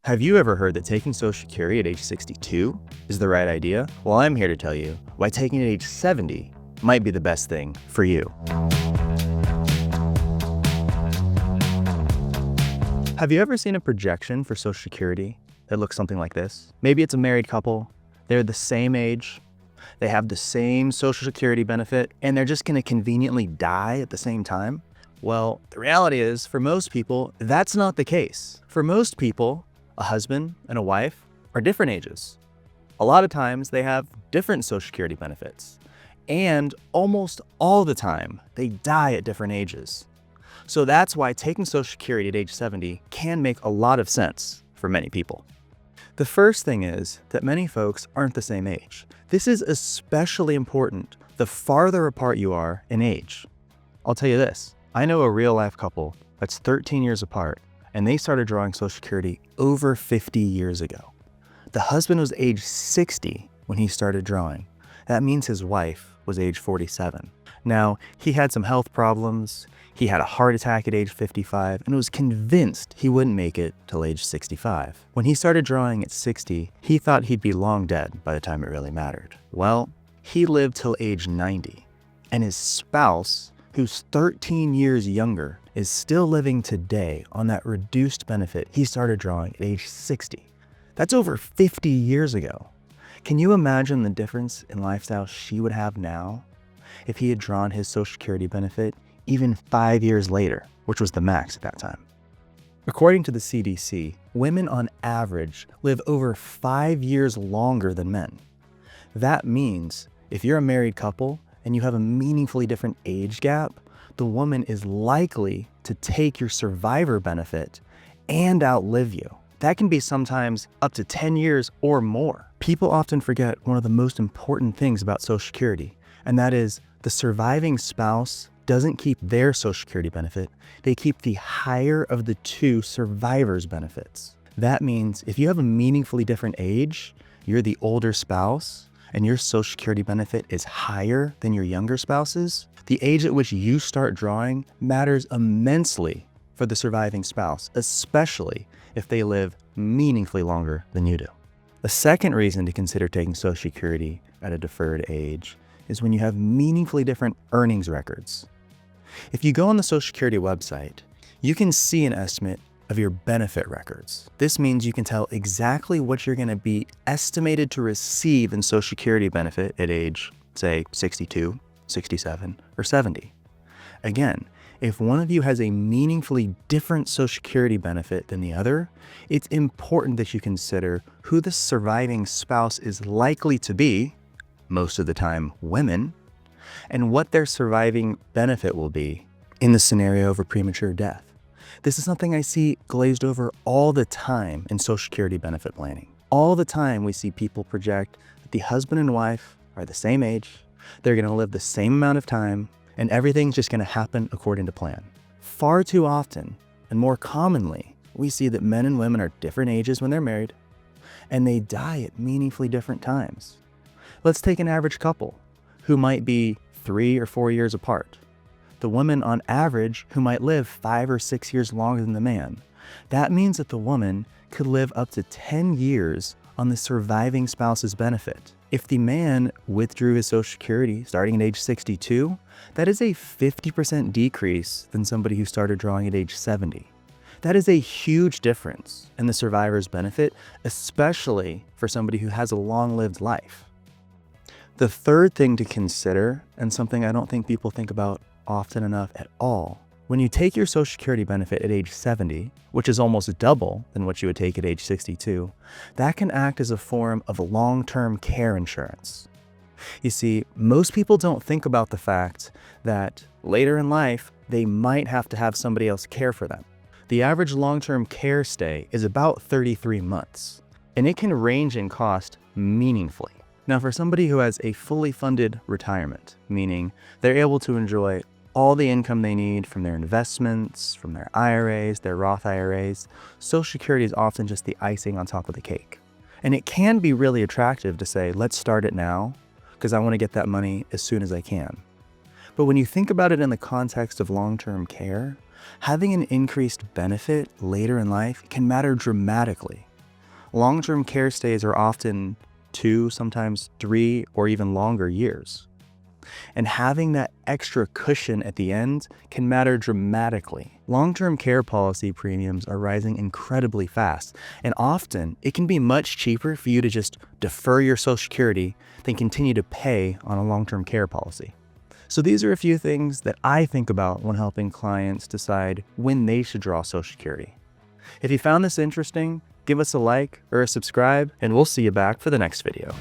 Have you ever heard that taking Social Security at age 62 is the right idea? Well, I'm here to tell you why taking it at age 70 might be the best thing for you. Have you ever seen a projection for Social Security that looks something like this? Maybe it's a married couple, they're the same age, they have the same Social Security benefit, and they're just going to conveniently die at the same time? Well, the reality is, for most people, that's not the case. For most people, a husband and a wife are different ages. A lot of times they have different Social Security benefits, and almost all the time they die at different ages. So that's why taking Social Security at age 70 can make a lot of sense for many people. The first thing is that many folks aren't the same age. This is especially important the farther apart you are in age. I'll tell you this, I know a real life couple that's 13 years apart, and they started drawing Social Security over 50 years ago. The husband was age 60 when he started drawing. That means his wife was age 47. Now, he had some health problems, he had a heart attack at age 55, and was convinced he wouldn't make it till age 65. When he started drawing at 60, he thought he'd be long dead by the time it really mattered. Well, he lived till age 90, and his spouse, who's 13 years younger, is still living today on that reduced benefit he started drawing at age 60. That's over 50 years ago. Can you imagine the difference in lifestyle she would have now if he had drawn his Social Security benefit even 5 years later, which was the max at that time? According to the CDC, women on average live over 5 years longer than men. That means if you're a married couple and you have a meaningfully different age gap, the woman is likely to take your survivor benefit and outlive you. That can be sometimes up to 10 years or more. People often forget one of the most important things about Social Security, and that is the surviving spouse doesn't keep their Social Security benefit, they keep the higher of the two survivors' benefits. That means if you have a meaningfully different age, you're the older spouse, and your Social Security benefit is higher than your younger spouse's, the age at which you start drawing matters immensely for the surviving spouse, especially if they live meaningfully longer than you do. The second reason to consider taking Social Security at a deferred age is when you have meaningfully different earnings records. If you go on the Social Security website, you can see an estimate of your benefit records. This means you can tell exactly what you're going to be estimated to receive in Social Security benefit at age, say, 62, 67, or 70. Again, if one of you has a meaningfully different Social Security benefit than the other, it's important that you consider who the surviving spouse is likely to be, most of the time women, and what their surviving benefit will be in the scenario of a premature death. This is something I see glazed over all the time in Social Security benefit planning. All the time we see people project that the husband and wife are the same age, they're going to live the same amount of time, and everything's just going to happen according to plan. Far too often, and more commonly, we see that men and women are different ages when they're married, and they die at meaningfully different times. Let's take an average couple who might be 3 or 4 years apart. The woman on average who might live 5 or 6 years longer than the man. That means that the woman could live up to 10 years on the surviving spouse's benefit. If the man withdrew his Social Security starting at age 62, that is a 50% decrease than somebody who started drawing at age 70. That is a huge difference in the survivor's benefit, especially for somebody who has a long-lived life. The third thing to consider, and something I don't think people think about often enough at all, when you take your Social Security benefit at age 70, which is almost double than what you would take at age 62, that can act as a form of long-term care insurance. You see, most people don't think about the fact that later in life, they might have to have somebody else care for them. The average long-term care stay is about 33 months, and it can range in cost meaningfully. Now, for somebody who has a fully funded retirement, meaning they're able to enjoy all the income they need from their investments, from their IRAs, their Roth IRAs, Social Security is often just the icing on top of the cake. And it can be really attractive to say, let's start it now, because I want to get that money as soon as I can. But when you think about it in the context of long-term care, having an increased benefit later in life can matter dramatically Long-term care stays are often 2, sometimes 3, or even longer years. And having that extra cushion at the end can matter dramatically. Long-term care policy premiums are rising incredibly fast, and often it can be much cheaper for you to just defer your Social Security than continue to pay on a long-term care policy. So these are a few things that I think about when helping clients decide when they should draw Social Security. If you found this interesting, give us a like or a subscribe, and we'll see you back for the next video.